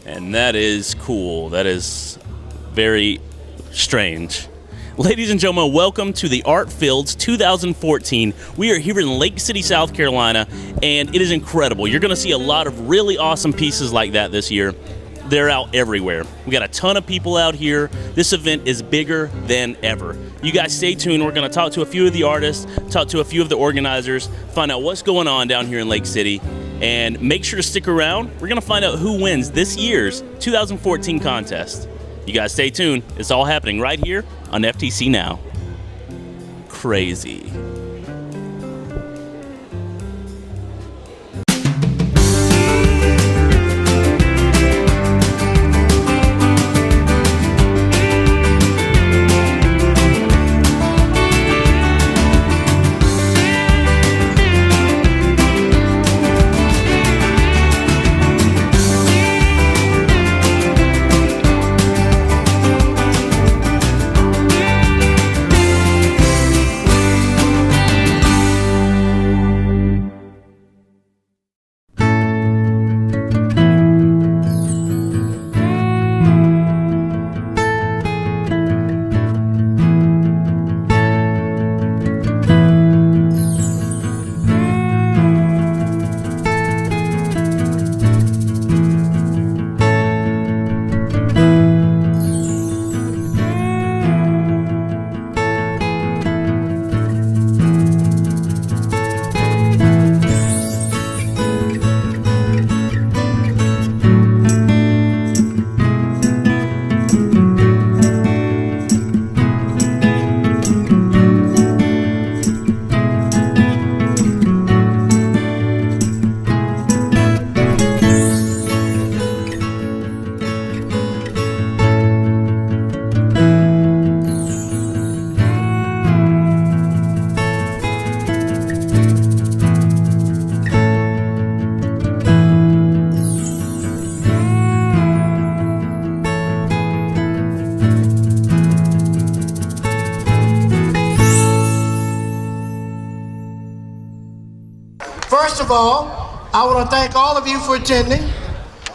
And that is cool. That is very strange. Ladies and gentlemen, welcome to the Artfields 2014. We are here in Lake City, South Carolina, and it is incredible. You're going to see a lot of really awesome pieces like that this year. They're out everywhere. We got a ton of people out here. This event is bigger than ever. You guys stay tuned. We're going to talk to a few of the artists, talk to a few of the organizers, find out what's going on down here in Lake City, and make sure to stick around. We're going to find out who wins this year's 2014 contest. You guys stay tuned. It's all happening right here on FTC Now. Crazy. First of all, I want to thank all of you for attending.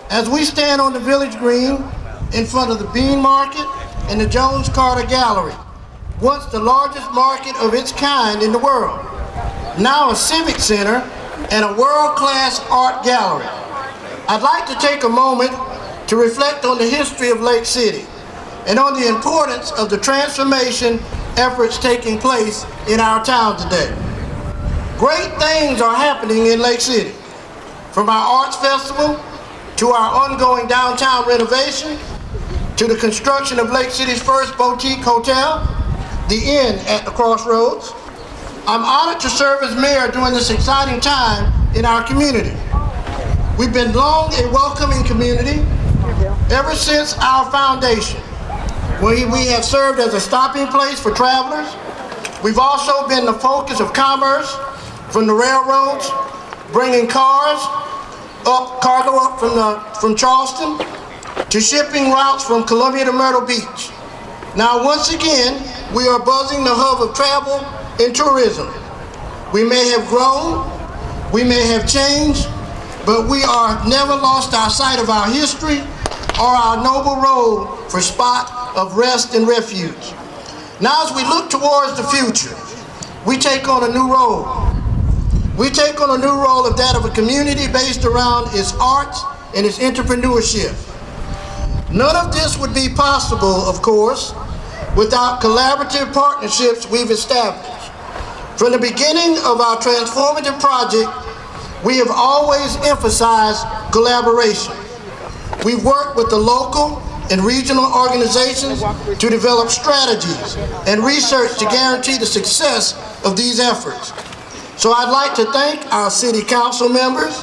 As we stand on the Village Green in front of the Bean Market and the Jones Carter Gallery, once the largest market of its kind in the world, now a civic center and a world-class art gallery. I'd like to take a moment to reflect on the history of Lake City and on the importance of the transformation efforts taking place in our town today. Great things are happening in Lake City, from our arts festival to our ongoing downtown renovation to the construction of Lake City's first boutique hotel, the Inn at the Crossroads. I'm honored to serve as mayor during this exciting time in our community. We've been long a welcoming community ever since our foundation, where we have served as a stopping place for travelers. We've also been the focus of commerce from the railroads, bringing cargo up from Charleston, to shipping routes from Columbia to Myrtle Beach. Now, once again, we are buzzing the hub of travel and tourism. We may have grown, we may have changed, but we are never lost our sight of our history or our noble role for spot of rest and refuge. Now, as we look towards the future, we take on a new role. We take on a new role of that of a community based around its arts and its entrepreneurship. None of this would be possible, of course, without collaborative partnerships we've established. From the beginning of our transformative project, we have always emphasized collaboration. We've worked with the local and regional organizations to develop strategies and research to guarantee the success of these efforts. So I'd like to thank our city council members,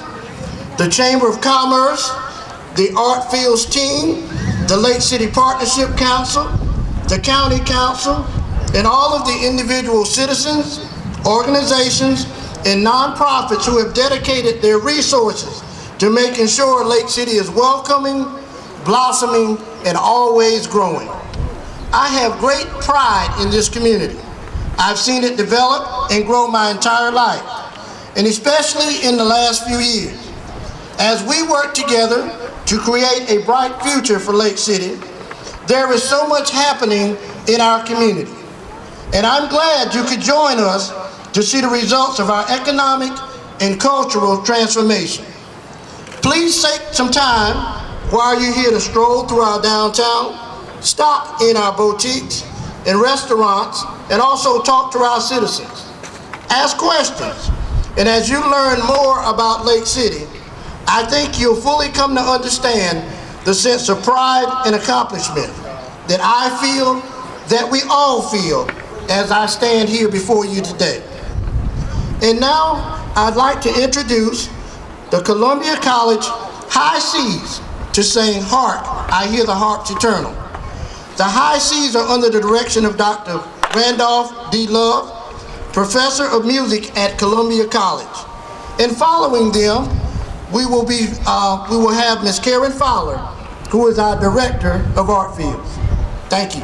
the Chamber of Commerce, the Artfields team, the Lake City Partnership Council, the County Council, and all of the individual citizens, organizations, and nonprofits who have dedicated their resources to making sure Lake City is welcoming, blossoming, and always growing. I have great pride in this community. I've seen it develop and grow my entire life, and especially in the last few years. As we work together to create a bright future for Lake City, there is so much happening in our community. And I'm glad you could join us to see the results of our economic and cultural transformation. Please take some time while you're here to stroll through our downtown, stop in our boutiques and restaurants, and also talk to our citizens. Ask questions, and as you learn more about Lake City, I think you'll fully come to understand the sense of pride and accomplishment that I feel, that we all feel, as I stand here before you today. And now, I'd like to introduce the Columbia College High Seas to sing Hark, I Hear the Harps Eternal. The High Seas are under the direction of Dr. Randolph D. Love, Professor of Music at Columbia College. And following them, we will have Ms. Karen Fowler, who is our Director of Artfields. Thank you.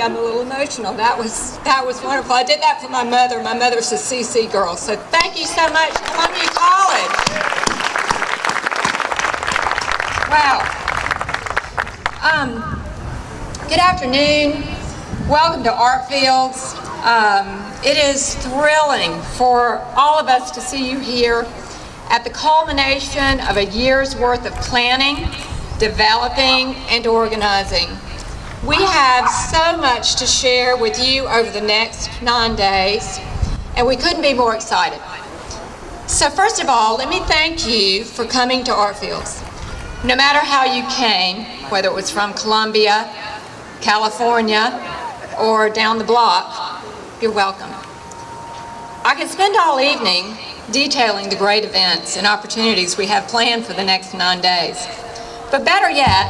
I'm a little emotional. That was wonderful. I did that for my mother. My mother's a CC girl. So thank you so much, Columbia College. Wow. Good afternoon. Welcome to Artfields. It is thrilling for all of us to see you here at the culmination of a year's worth of planning, developing, and organizing. We have so much to share with you over the next 9 days, and we couldn't be more excited. So first of all, let me thank you for coming to Artfields. No matter how you came, whether it was from Columbia, California, or down the block, you're welcome. I could spend all evening detailing the great events and opportunities we have planned for the next 9 days. But better yet,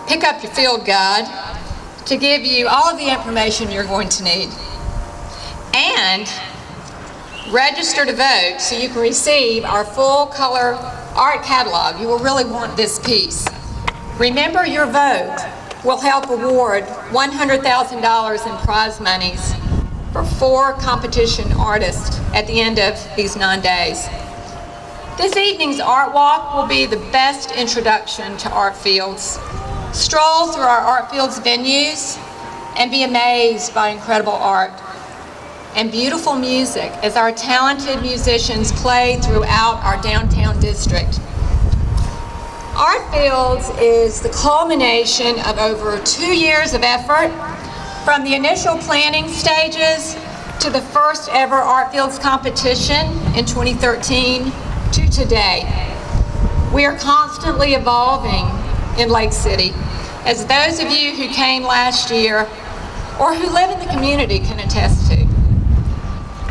pick up your field guide to give you all of the information you're going to need. And register to vote so you can receive our full color art catalog. You will really want this piece. Remember, your vote will help award $100,000 in prize monies for 4 competition artists at the end of these 9 days. This evening's art walk will be the best introduction to Artfields. Stroll through our Artfields venues and be amazed by incredible art and beautiful music as our talented musicians play throughout our downtown district. Artfields is the culmination of over 2 years of effort, from the initial planning stages to the first ever Artfields competition in 2013 to today. We are constantly evolving in Lake City, as those of you who came last year or who live in the community can attest to.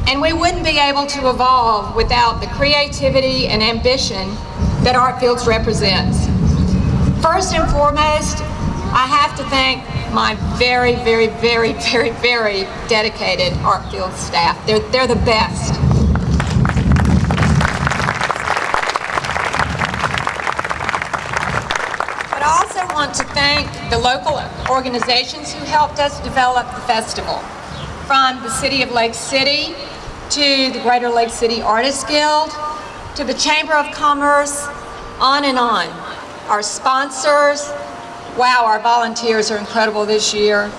And we wouldn't be able to evolve without the creativity and ambition that Artfields represents. First and foremost, I have to thank my very, very, very, very, very dedicated Artfields staff. They're the best. But I also want to thank the local organizations who helped us develop the festival, from the City of Lake City to the Greater Lake City Artists Guild to the Chamber of Commerce, on and on. Our sponsors, wow, our volunteers are incredible this year.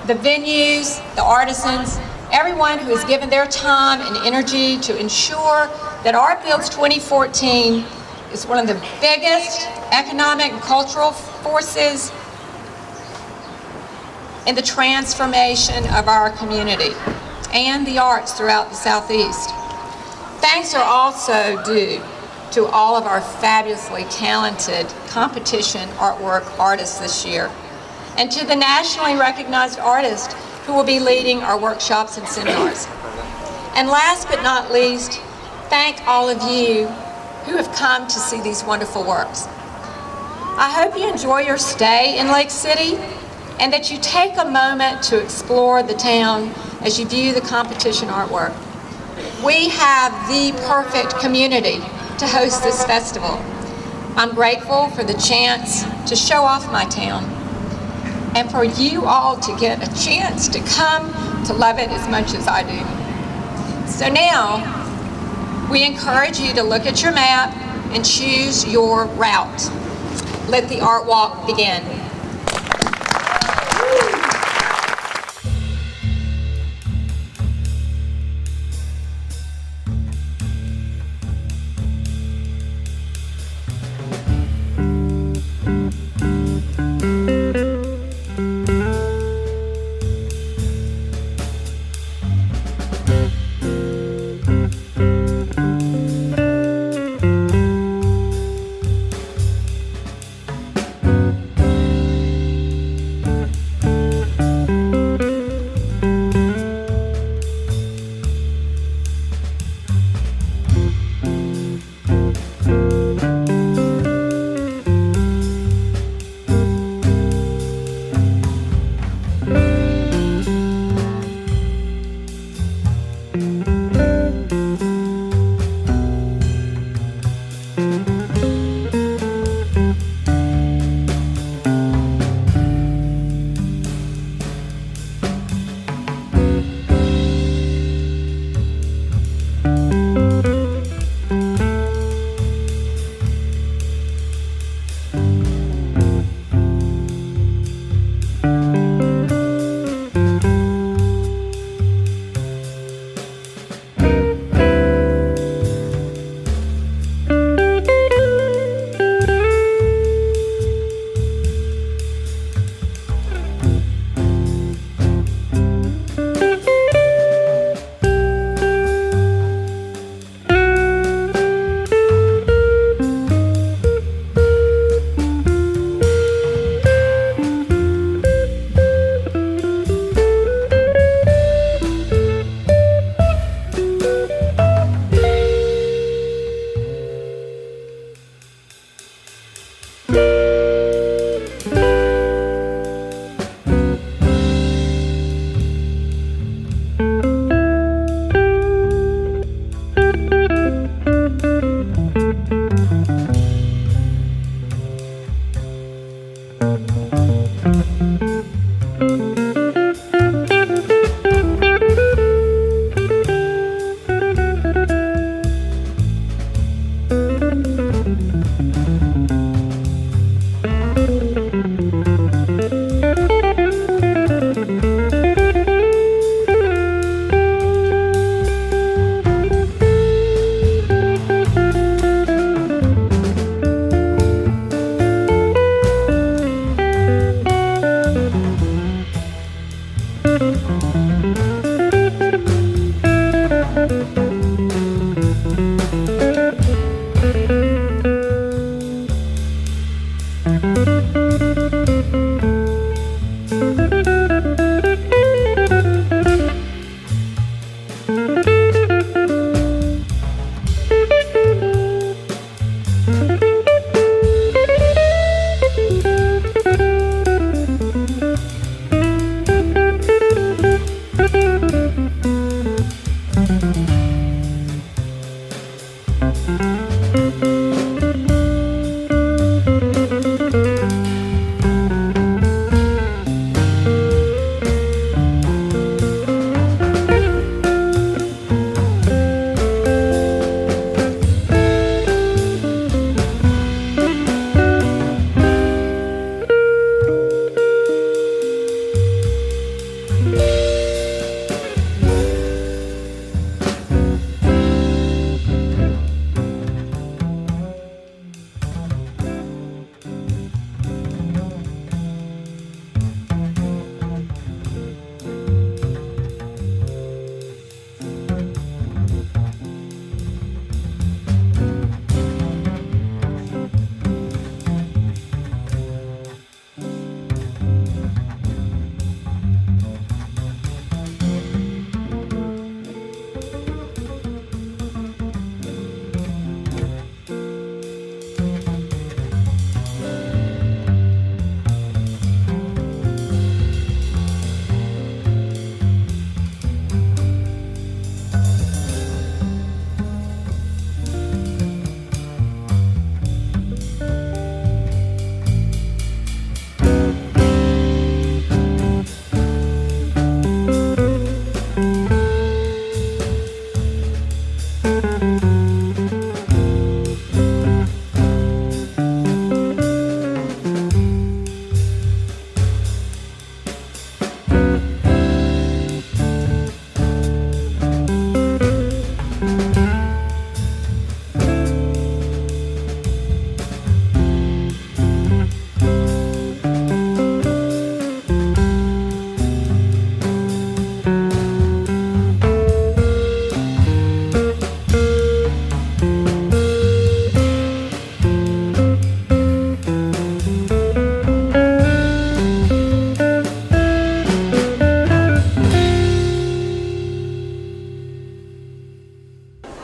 The venues, the artisans, everyone who has given their time and energy to ensure that Artfields 2014 is one of the biggest economic and cultural forces in the transformation of our community and the arts throughout the Southeast. Thanks are also due to all of our fabulously talented competition artwork artists this year, and to the nationally recognized artists who will be leading our workshops and seminars. And last but not least, thank all of you who have come to see these wonderful works. I hope you enjoy your stay in Lake City and that you take a moment to explore the town as you view the competition artwork. We have the perfect community to host this festival. I'm grateful for the chance to show off my town and for you all to get a chance to come to love it as much as I do. So now, we encourage you to look at your map and choose your route. Let the art walk begin.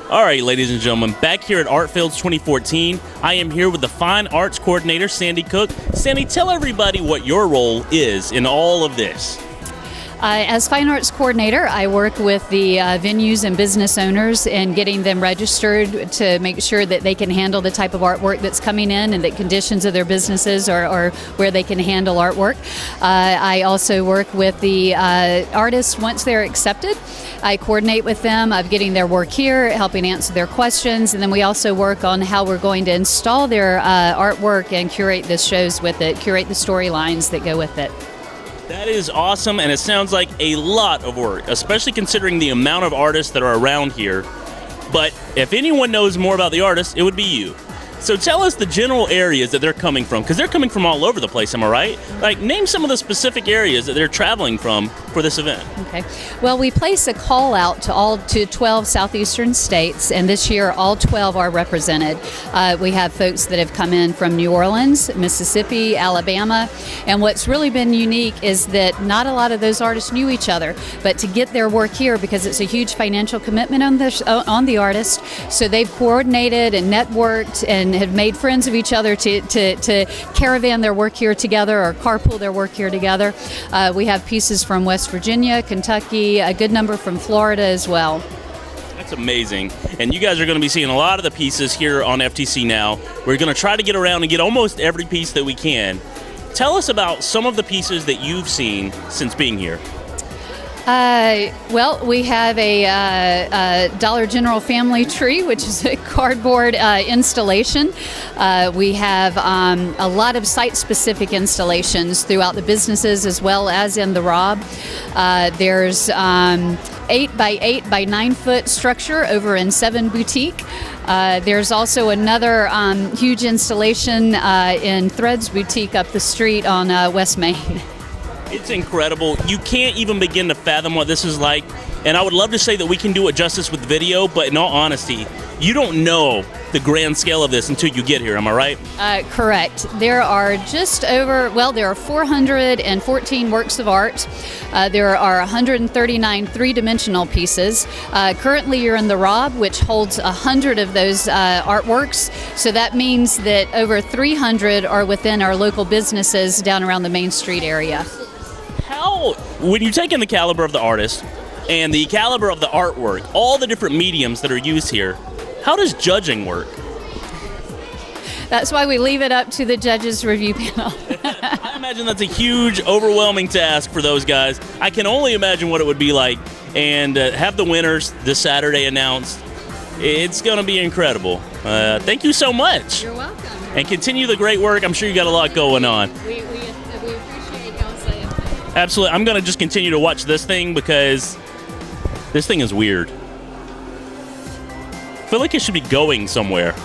All right, ladies and gentlemen, back here at Artfields 2014, I am here with the Fine Arts Coordinator, Sandy Cook. Sandy, tell everybody what your role is in all of this. As Fine Arts Coordinator, I work with the venues and business owners in getting them registered to make sure that they can handle the type of artwork that's coming in and that conditions of their businesses are where they can handle artwork. I also work with the artists once they're accepted. I coordinate with them of getting their work here, helping answer their questions, and then we also work on how we're going to install their artwork and curate the shows with it, curate the storylines that go with it. That is awesome, and it sounds like a lot of work, especially considering the amount of artists that are around here. But if anyone knows more about the artists, it would be you. So tell us the general areas that they're coming from, because they're coming from all over the place, am I right? Like, name some of the specific areas that they're traveling from for this event. Okay. Well, we place a call out to 12 southeastern states, and this year all 12 are represented. We have folks that have come in from New Orleans, Mississippi, Alabama, and what's really been unique is that not a lot of those artists knew each other, but to get their work here, because it's a huge financial commitment on the artist, so they've coordinated and networked and have made friends of each other to caravan their work here together or carpool their work here together. We have pieces from West Virginia, Kentucky, a good number from Florida as well. That's amazing. And you guys are going to be seeing a lot of the pieces here on FTC now. We're going to try to get around and get almost every piece that we can. Tell us about some of the pieces that you've seen since being here. Well, we have a Dollar General family tree, which is a cardboard installation. We have a lot of site-specific installations throughout the businesses as well as in the ROB. There's 8 by 8 by 9 foot structure over in 7 Boutique. There's also another huge installation in Threads Boutique up the street on West Main. It's incredible. You can't even begin to fathom what this is like. And I would love to say that we can do it justice with video, but in all honesty, you don't know the grand scale of this until you get here. Am I right? Correct. There are there are 414 works of art. There are 139 three-dimensional pieces. Currently, you're in the ROB, which holds 100 of those artworks. So that means that over 300 are within our local businesses down around the Main Street area. When you take in the caliber of the artist and the caliber of the artwork, all the different mediums that are used here, how does judging work? That's why we leave it up to the judges' review panel. I imagine that's a huge, overwhelming task for those guys. I can only imagine what it would be like, and have the winners this Saturday announced. It's going to be incredible. Thank you so much. You're welcome. And continue the great work. I'm sure you got a lot going on. We appreciate y'all saying that. Absolutely. I'm going to just continue to watch this thing because this thing is weird. I feel like it should be going somewhere.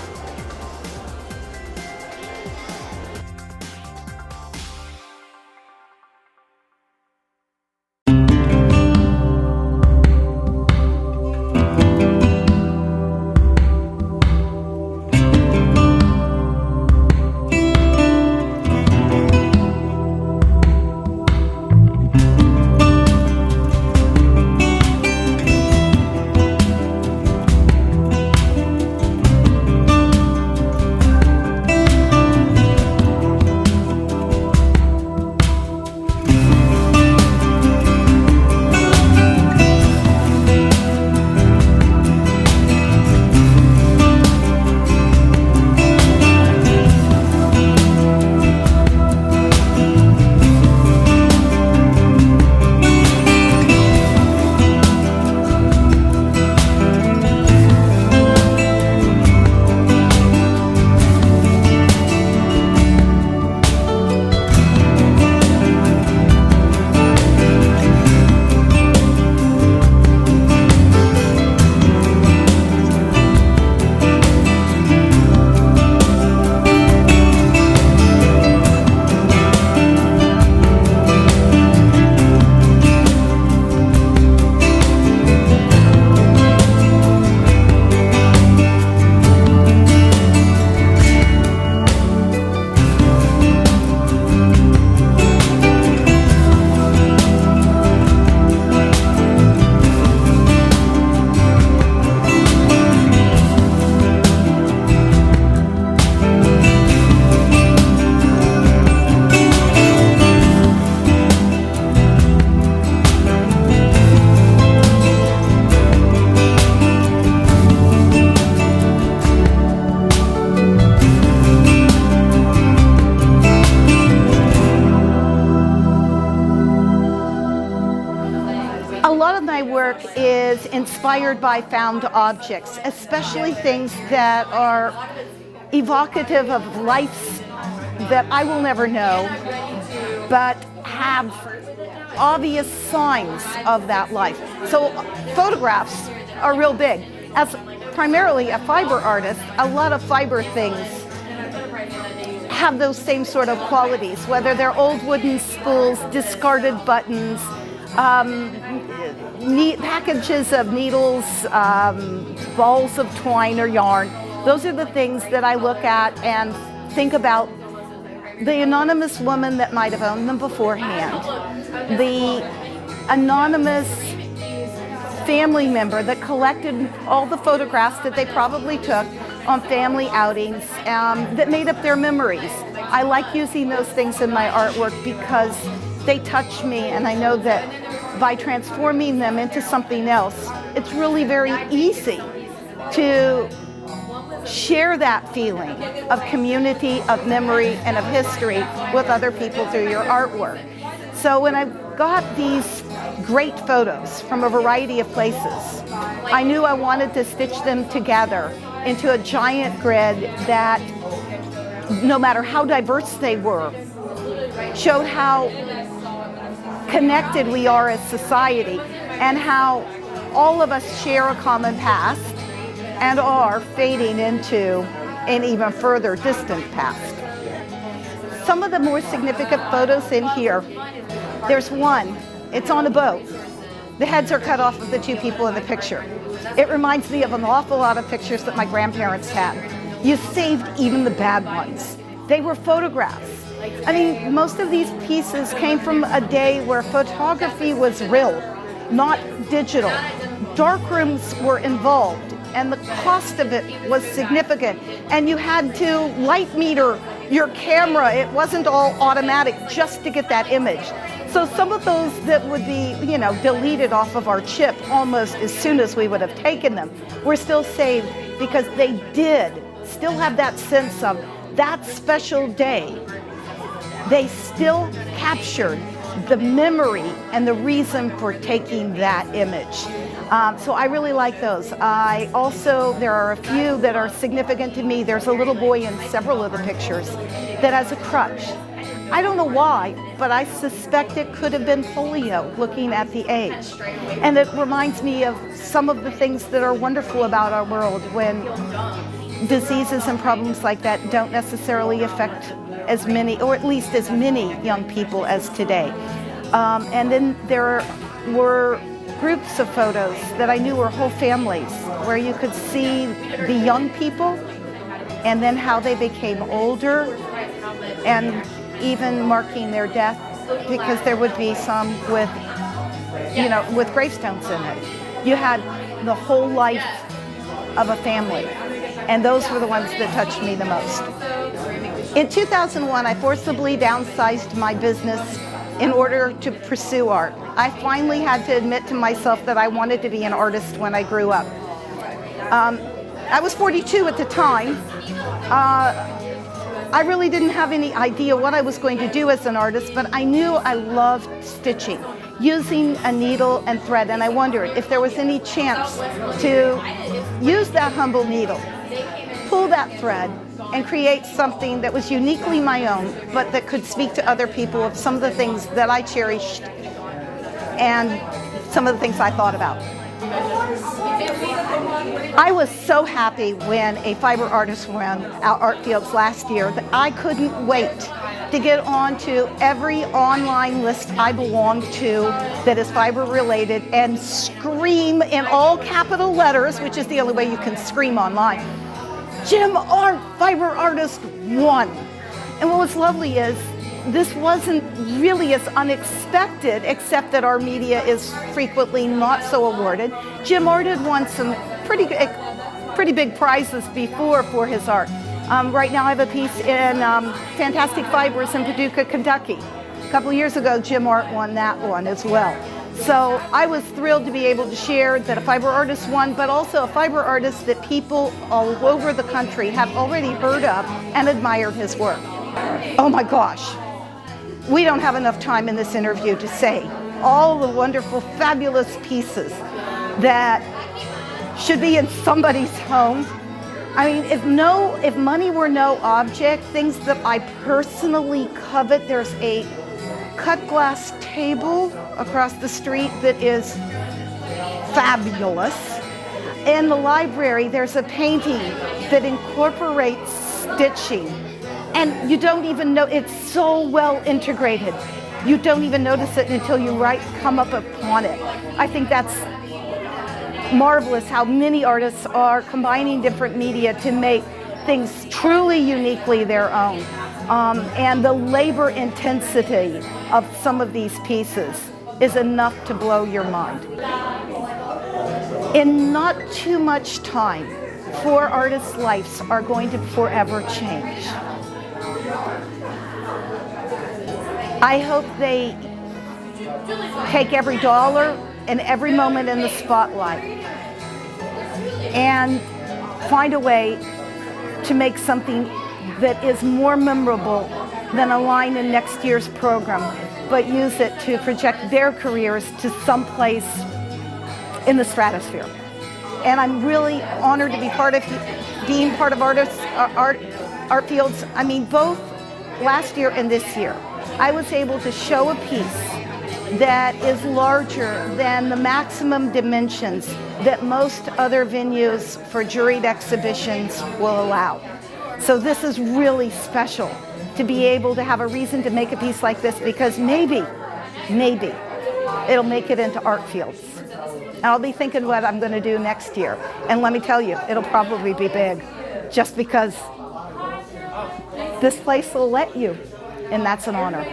is inspired by found objects, especially things that are evocative of lives that I will never know, but have obvious signs of that life. So photographs are real big. As primarily a fiber artist, a lot of fiber things have those same sort of qualities, whether they're old wooden spools, discarded buttons, packages of needles, balls of twine or yarn. Those are the things that I look at and think about the anonymous woman that might have owned them beforehand, the anonymous family member that collected all the photographs that they probably took on family outings that made up their memories. I like using those things in my artwork because they touch me, and I know that by transforming them into something else, it's really very easy to share that feeling of community, of memory, and of history with other people through your artwork. So when I got these great photos from a variety of places, I knew I wanted to stitch them together into a giant grid that, no matter how diverse they were, showed how connected we are as society and how all of us share a common past and are fading into an even further distant past. Some of the more significant photos in here, there's one, it's on a boat. The heads are cut off of the two people in the picture. It reminds me of an awful lot of pictures that my grandparents had. You saved even the bad ones. They were photographs. I mean, most of these pieces came from a day where photography was real, not digital. Darkrooms were involved, and the cost of it was significant. And you had to light meter your camera. It wasn't all automatic just to get that image. So some of those that would be, deleted off of our chip almost as soon as we would have taken them were still saved because they did still have that sense of that special day. They still captured the memory and the reason for taking that image. So I really like those. There are a few that are significant to me. There's a little boy in several of the pictures that has a crutch. I don't know why, but I suspect it could have been polio, looking at the age. And it reminds me of some of the things that are wonderful about our world when diseases and problems like that don't necessarily affect as many, or at least as many young people as today. And then there were groups of photos that I knew were whole families, where you could see the young people and then how they became older, and even marking their death, because there would be some with, with gravestones in it. You had the whole life of a family, and those were the ones that touched me the most. In 2001, I forcibly downsized my business in order to pursue art. I finally had to admit to myself that I wanted to be an artist when I grew up. I was 42 at the time. I really didn't have any idea what I was going to do as an artist, but I knew I loved stitching, using a needle and thread, and I wondered if there was any chance to use that humble needle, pull that thread, and create something that was uniquely my own, but that could speak to other people of some of the things that I cherished and some of the things I thought about. I was so happy when a fiber artist won Artfields last year that I couldn't wait to get on to every online list I belong to that is fiber related and scream in all capital letters, which is the only way you can scream online, Jim Art, fiber artist won. And what was lovely is this wasn't really as unexpected, except that our media is frequently not so awarded. Jim Art had won some pretty big prizes before for his art. Right now I have a piece in Fantastic Fibers in Paducah, Kentucky. A couple of years ago, Jim Art won that one as well. So I was thrilled to be able to share that a fiber artist won, but also a fiber artist that people all over the country have already heard of and admired his work. Oh my gosh, we don't have enough time in this interview to say all the wonderful, fabulous pieces that should be in somebody's home. I mean, if money were no object, things that I personally covet, there's a cut glass table across the street that is fabulous. In the library, there's a painting that incorporates stitching, and you don't even know, it's so well integrated. You don't even notice it until you come up upon it. I think that's marvelous how many artists are combining different media to make things truly uniquely their own. And the labor intensity of some of these pieces is enough to blow your mind. In not too much time, 4 artists' lives are going to forever change. I hope they take every dollar and every moment in the spotlight and find a way to make something that is more memorable than a line in next year's program, but use it to project their careers to someplace in the stratosphere. And I'm really honored to be being part of Artfields. I mean, both last year and this year, I was able to show a piece that is larger than the maximum dimensions that most other venues for juried exhibitions will allow. So this is really special to be able to have a reason to make a piece like this, because maybe it'll make it into Artfields. And I'll be thinking what I'm going to do next year. And let me tell you, it'll probably be big, just because this place will let you, and that's an honor.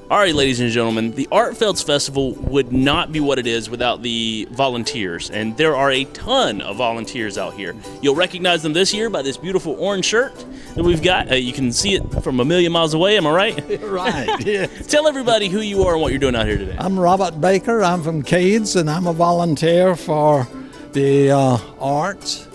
All right, ladies and gentlemen, the Artfields Festival would not be what it is without the volunteers, and there are a ton of volunteers out here. You'll recognize them this year by this beautiful orange shirt that we've got. You can see it from a million miles away, am I right? Right, yeah. Tell everybody who you are and what you're doing out here today. I'm Robert Baker. I'm from Cades, and I'm a volunteer for the arts,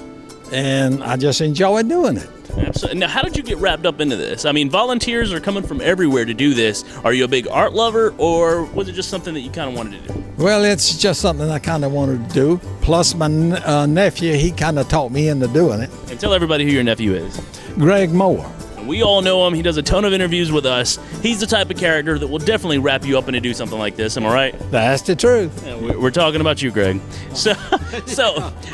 and I just enjoy doing it. Absolutely. Now, how did you get wrapped up into this? I mean, volunteers are coming from everywhere to do this. Are you a big art lover, or was it just something that you kind of wanted to do? Well, it's just something I kind of wanted to do. Plus, my nephew, he kind of taught me into doing it. And tell everybody who your nephew is. Greg Moore. We all know him. He does a ton of interviews with us. He's the type of character that will definitely wrap you up into do something like this. Am I right? That's the truth. Yeah, we're talking about you, Greg. So,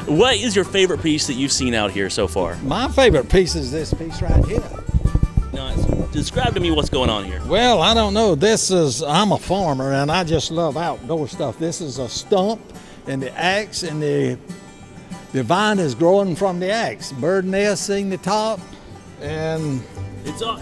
what is your favorite piece that you've seen out here so far? My favorite piece is this piece right here. Now, describe to me what's going on here. Well, I don't know. I'm a farmer, and I just love outdoor stuff. This is a stump and the axe, and the vine is growing from the axe. Bird nest in the top, and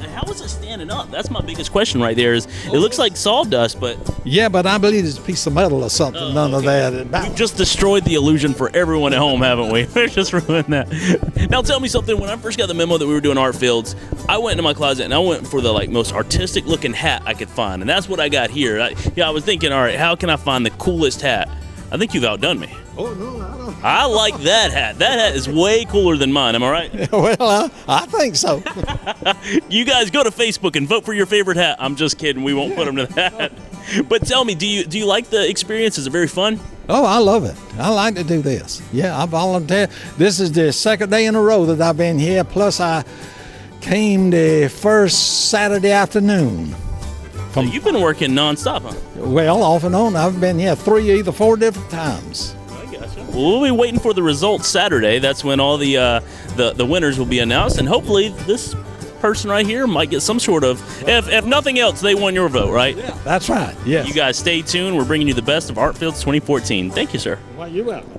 how is it standing up? That's my biggest question right there. It looks like sawdust, but yeah, but I believe it's a piece of metal or something. None of that. We've just destroyed the illusion for everyone at home, haven't we? We've just ruined that. Now tell me something. When I first got the memo that we were doing Artfields, I went into my closet and I went for the most artistic looking hat I could find, and that's what I got here. I was thinking, all right, how can I find the coolest hat? I think you've outdone me. Oh no, I don't. I like that hat. That hat is way cooler than mine. Am I right? Well, I think so. You guys go to Facebook and vote for your favorite hat. I'm just kidding. We won't put them to that. But tell me, do you like the experience? Is it very fun? Oh, I love it. I like to do this. Yeah, I volunteer. This is the second day in a row that I've been here. Plus, I came the first Saturday afternoon. So you've been working nonstop, huh? Well, off and on. I've been here either four different times. I gotcha. Well, we'll be waiting for the results Saturday. That's when all the winners will be announced, and hopefully this person right here might get some sort of, if nothing else, they won your vote, right? Yeah, that's right. Yes. You guys stay tuned. We're bringing you the best of Artfields 2014. Thank you, sir. Well, you're welcome.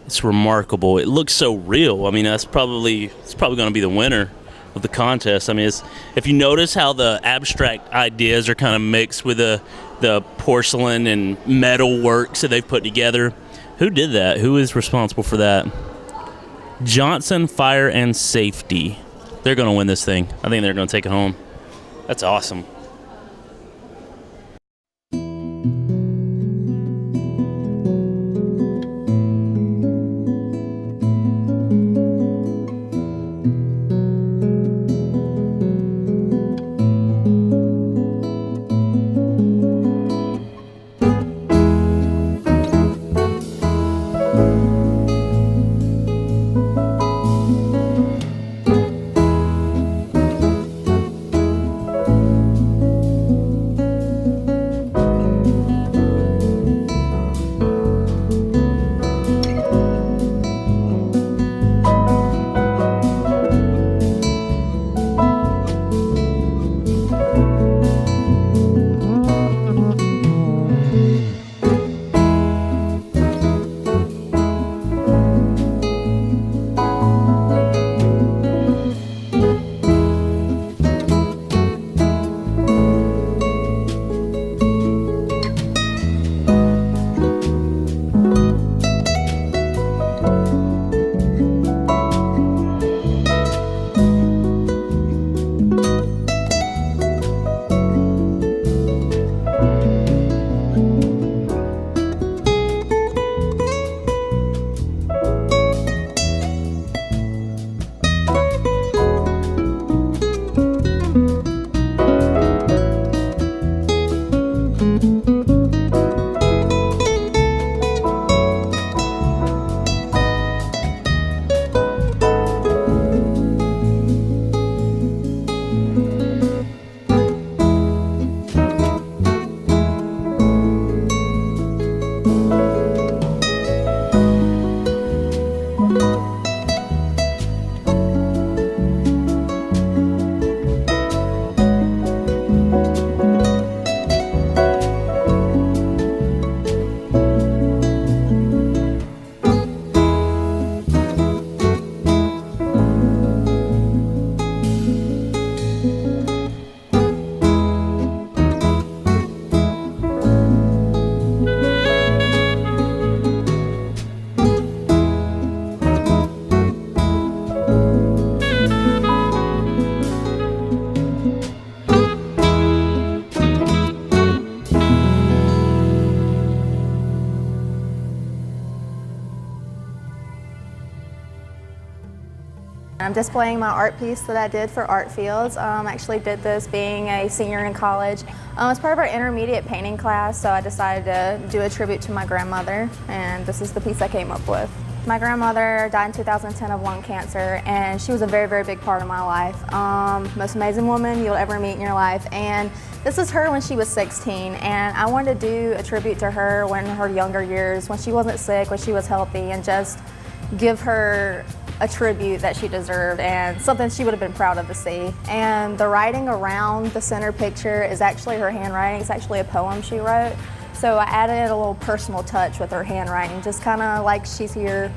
It's remarkable. It looks so real. I mean, it's probably going to be the winner of the contest. I mean, if you notice how the abstract ideas are kind of mixed with the porcelain and metal works that they've put together. Who did that? Who is responsible for that? Johnson Fire and Safety. They're going to win this thing. I think they're going to take it home. That's awesome. I'm displaying my art piece that I did for Artfields. I actually did this being a senior in college. It's part of our intermediate painting class, so I decided to do a tribute to my grandmother, and this is the piece I came up with. My grandmother died in 2010 of lung cancer, and she was a very, very big part of my life. Most amazing woman you'll ever meet in your life, and this is her when she was 16, and I wanted to do a tribute to her when her younger years, when she wasn't sick, when she was healthy, and just give her a tribute that she deserved and something she would have been proud of to see. And the writing around the center picture is actually her handwriting. It's actually a poem she wrote. So I added a little personal touch with her handwriting, just kind of like she's here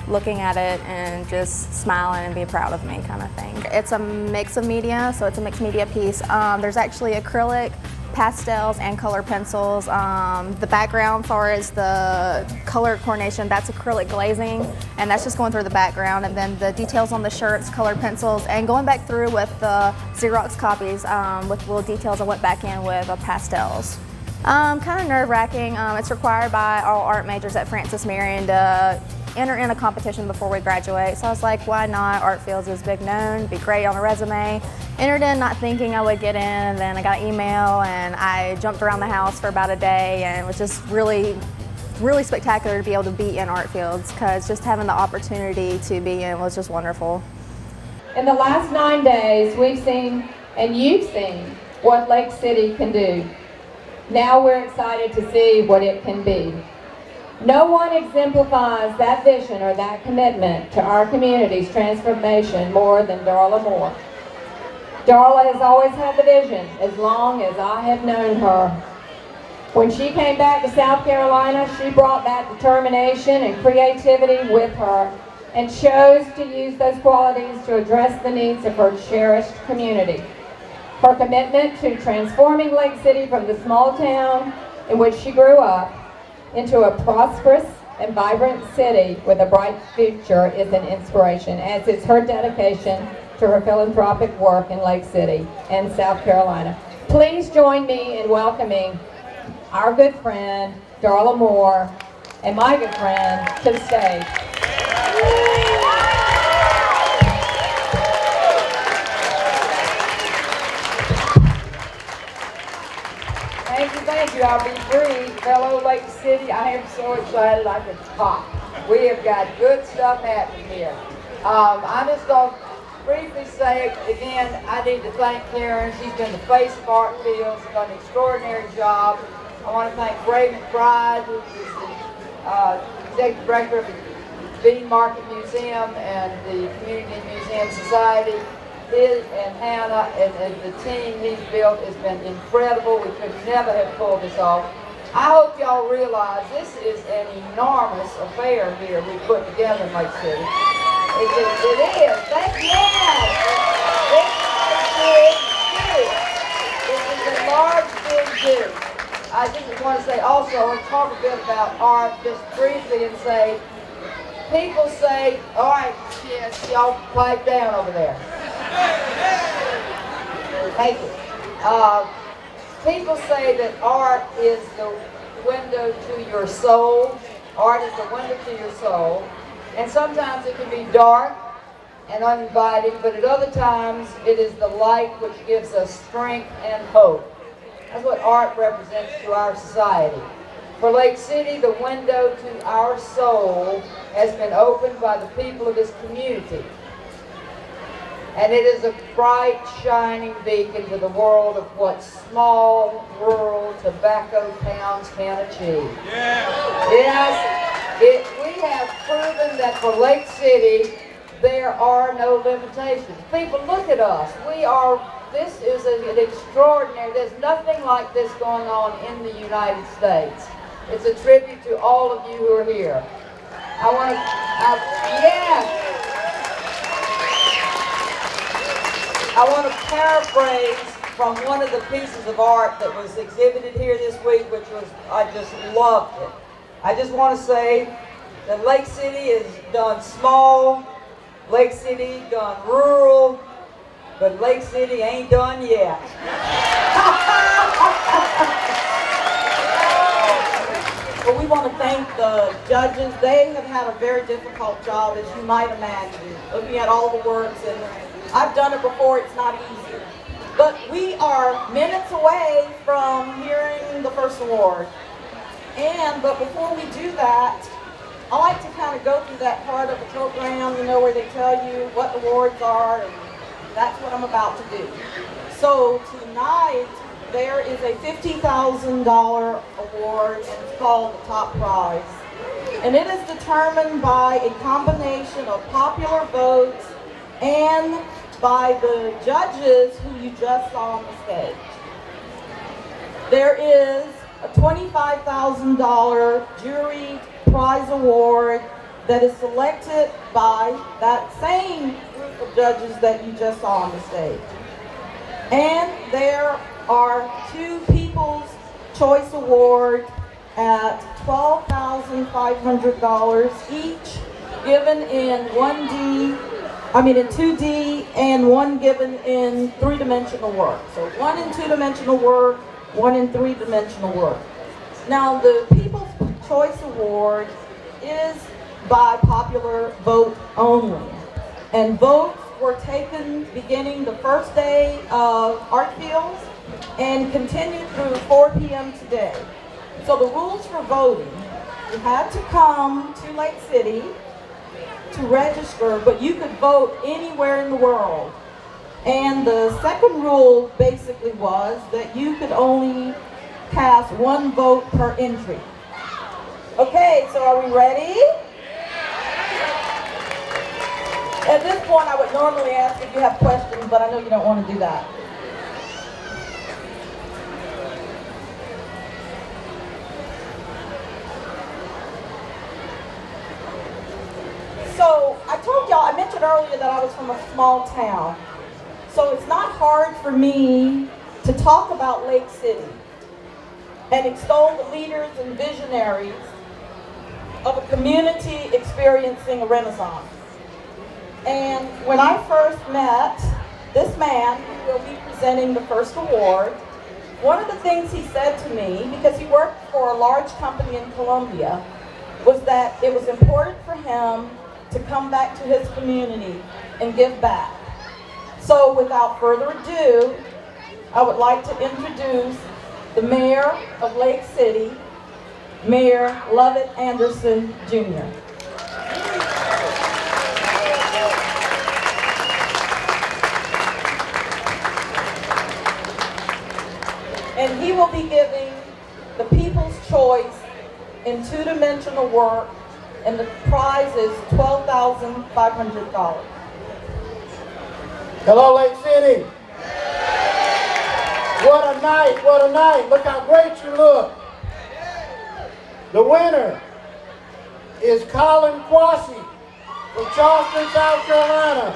looking at it and just smiling and being proud of me kind of thing. It's a mix of media, so it's a mixed media piece. There's actually acrylic, pastels, and color pencils. The background, as far as the color coordination, that's acrylic glazing, and that's just going through the background. And then the details on the shirts, color pencils, and going back through with the Xerox copies with little details I went back in with pastels. Kind of nerve-wracking. It's required by all art majors at Francis Marion to enter in a competition before we graduate. So I was like, why not? Artfields is big known, be great on a resume. Entered in not thinking I would get in, and then I got an email and I jumped around the house for about a day, and it was just really, really spectacular to be able to be in Artfields, because just having the opportunity to be in was just wonderful. In the last 9 days, we've seen, and you've seen, what Lake City can do. Now we're excited to see what it can be. No one exemplifies that vision or that commitment to our community's transformation more than Darla Moore. Darla has always had the vision as long as I have known her. When she came back to South Carolina, she brought that determination and creativity with her and chose to use those qualities to address the needs of her cherished community. Her commitment to transforming Lake City from the small town in which she grew up into a prosperous and vibrant city with a bright future is an inspiration, as is her dedication to her philanthropic work in Lake City and South Carolina. Please join me in welcoming our good friend, Darla Moore, and my good friend to the stage. Thank you. I'll be brief. Fellow Lake City, I am so excited I can talk. We have got good stuff happening here. I'm just going to briefly say, again, I need to thank Karen. She's been the face of Artfields, done an extraordinary job. I want to thank Ray McBride, who is the executive director of the Bean Market Museum and the Community Museum Society. His and Hannah and the team he's built has been incredible. We could never have pulled this off. I hope y'all realize this is an enormous affair here we put together in Lake City. It is. Yes. This is a large, big deal. I just want to say also, I want to talk a bit about art just briefly and say, people say, all right, yes, y'all pipe down over there. Thank you. People say that art is the window to your soul. Art is the window to your soul. And sometimes it can be dark and uninviting, but at other times it is the light which gives us strength and hope. That's what art represents to our society. For Lake City, the window to our soul has been opened by the people of this community. And it is a bright, shining beacon to the world of what small, rural, tobacco towns can achieve. Yeah. Yes, we have proven that for Lake City, there are no limitations. People, look at us. This is an extraordinary, there's nothing like this going on in the United States. It's a tribute to all of you who are here. I want to paraphrase from one of the pieces of art that was exhibited here this week, which was, I just loved it. I just want to say that Lake City is done small, Lake City done rural, but Lake City ain't done yet. But we want to thank the judges. They have had a very difficult job, as you might imagine, looking at all the works. And I've done it before, it's not easy. But we are minutes away from hearing the first award. But before we do that, I like to kind of go through that part of the program, where they tell you what the awards are, and that's what I'm about to do. So tonight, there is a $50,000 award, and it's called the Top Prize. And it is determined by a combination of popular votes and by the judges who you just saw on the stage. There is a $25,000 jury prize award that is selected by that same group of judges that you just saw on the stage. And there are 2 People's Choice Awards at $12,500 each, given in 2D and one given in 3-dimensional work. So 1 in 2-dimensional work, 1 in 3-dimensional work. Now the People's Choice Award is by popular vote only. And votes were taken beginning the first day of Artfields and continued through 4 p.m. today. So the rules for voting, you had to come to Lake City to register, but you could vote anywhere in the world. And the second rule basically was that you could only cast 1 vote per entry. Okay, so are we ready? At this point, I would normally ask if you have questions, but I know you don't want to do that. So I told y'all, I mentioned earlier that I was from a small town. So it's not hard for me to talk about Lake City and extol the leaders and visionaries of a community experiencing a renaissance. And when I first met this man who will be presenting the first award, one of the things he said to me, because he worked for a large company in Colombia, was that it was important for him to come back to his community and give back. So without further ado, I would like to introduce the mayor of Lake City, Mayor Lovett Anderson, Jr. And he will be giving the People's Choice in 2-dimensional work, and the prize is $12,500. Hello, Lake City. What a night, what a night. Look how great you look. The winner is Colin Quashie from Charleston, South Carolina.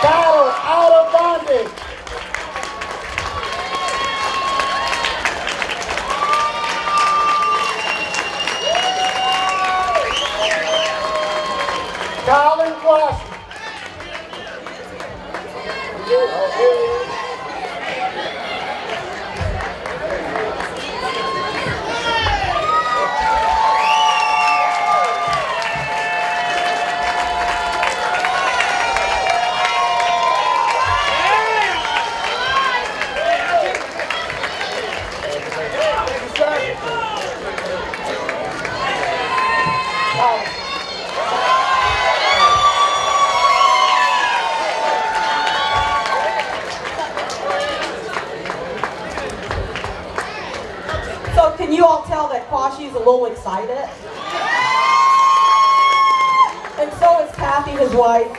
Battle Out of Bondage. Colin Quashie. Can you all tell that Quashie's a little excited? And so is Kathy, his wife.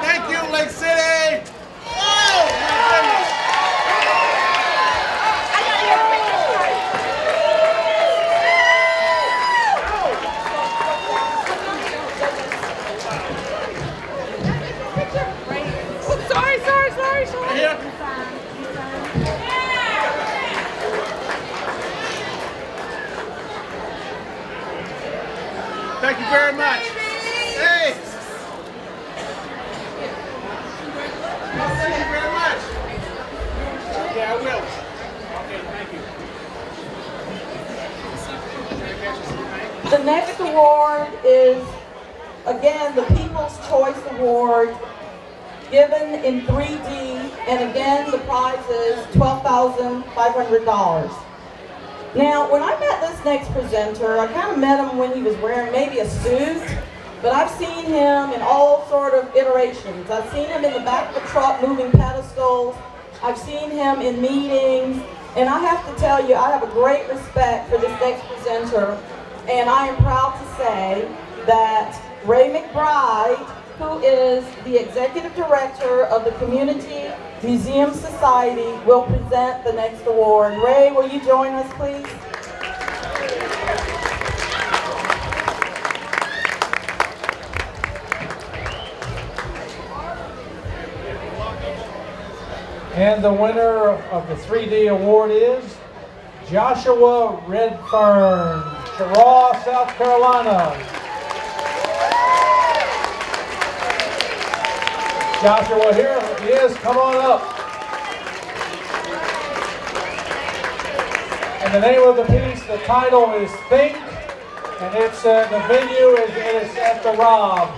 Thank you, Lake City! Thank you very much. next award is, again, the People's Choice Award, given in 3D, and again, the prize is $12,500. Now, when I met this next presenter, I kind of met him when he was wearing maybe a suit, but I've seen him in all sort of iterations. I've seen him in the back of a truck moving pedestals. I've seen him in meetings, and I have to tell you, I have a great respect for this next presenter, and I am proud to say that Ray McBride, who is the Executive Director of the Community Museum Society, will present the next award. Ray, will you join us, please? And the winner of the 3D award is Joshua Redfern, Cheraw, South Carolina. Joshua, here he is. Come on up. And the name of the piece, the title is Think, and it's the venue is at the Rob.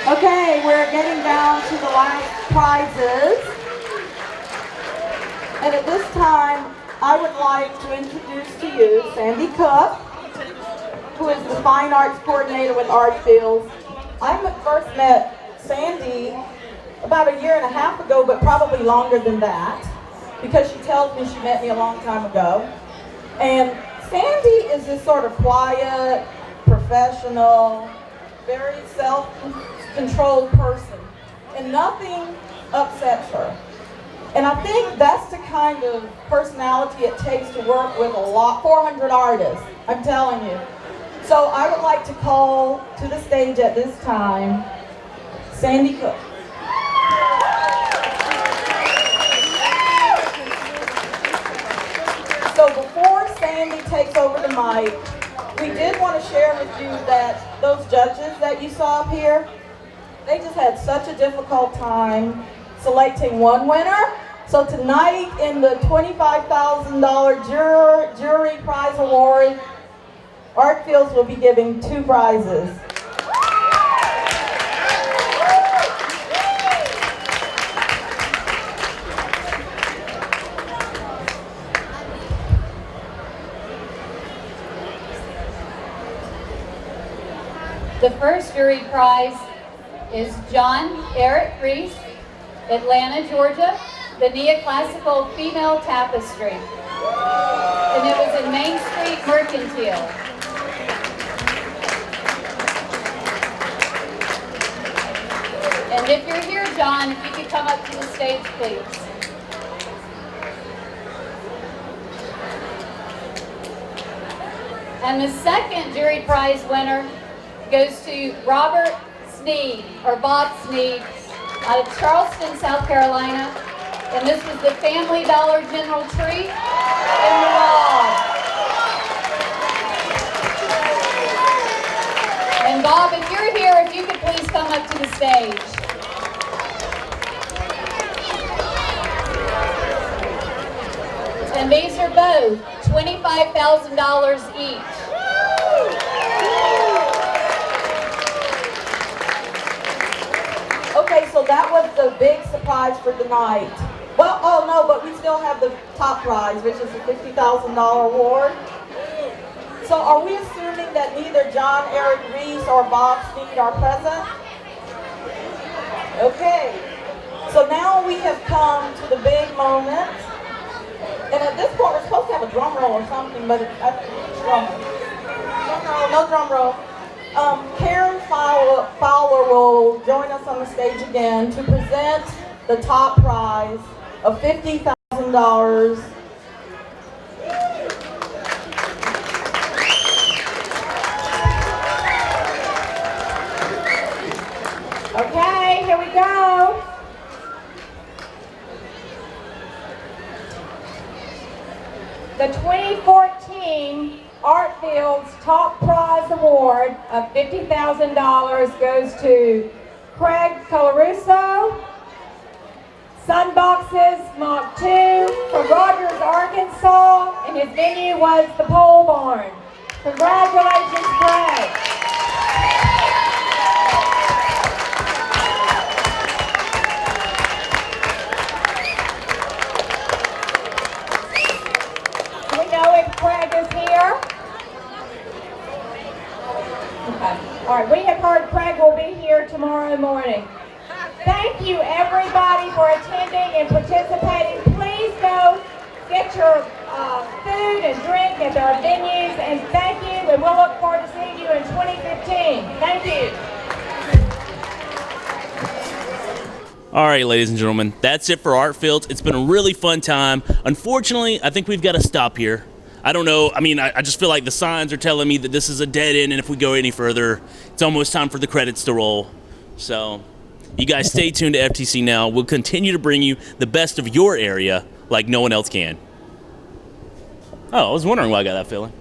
Okay, we're getting down to the last prizes. And at this time, I would like to introduce to you Sandy Cook, who is the Fine Arts Coordinator with Artfields. I first met Sandy about a year and a half ago, but probably longer than that, because she tells me she met me a long time ago. And Sandy is this sort of quiet, professional, very self-controlled person, and nothing upsets her. And I think that's the kind of personality it takes to work with 400 artists, I'm telling you. So I would like to call to the stage at this time, Sandy Cook. So before Sandy takes over the mic, we did want to share with you that those judges that you saw up here, they just had such a difficult time selecting one winner. So tonight in the $25,000 jury prize award, Artfields will be giving 2 prizes. The first jury prize is John Eric Reese, Atlanta, Georgia, the Neoclassical Female Tapestry. And it was in Main Street Mercantile. And if you're here, John, if you could come up to the stage, please. And the second jury prize winner goes to Robert Sneed, or Bob Sneed, out of Charleston, South Carolina. And this was the Family Dollar General Tree in the wall. And Bob, if you're here, if you could please come up to the stage. And these are both $25,000 each. Okay, so that was the big surprise for the night. Well, oh no, but we still have the top prize, which is a $50,000 award. So are we assuming that neither John Eric Reese or Bob Sneed are present? Okay, so now we have come to the big moment. And at this point, we're supposed to have a drum roll or something, but no drum roll. Karen Fowler Fowler will join us on the stage again to present the top prize of $50,000. Okay, here we go. The 2014 Artfields Top Prize Award of $50,000 goes to Craig Colarusso, Sunboxes Mach 2 from Rogers, Arkansas, and his venue was the Pole Barn. Congratulations, Craig. Do we know if Craig is here? Okay. All right, we have heard Craig will be here tomorrow morning. Thank you, everybody, for attending and participating. Please go get your food and drink at our venues, and thank you, and we'll look forward to seeing you in 2015. Thank you. All right, ladies and gentlemen, that's it for Artfields. It's been a really fun time. Unfortunately, I think we've got to stop here. I don't know. I mean, I just feel like the signs are telling me that this is a dead end, and if we go any further, it's almost time for the credits to roll. So you guys stay tuned to FTC Now. We'll continue to bring you the best of your area like no one else can. Oh, I was wondering why I got that feeling.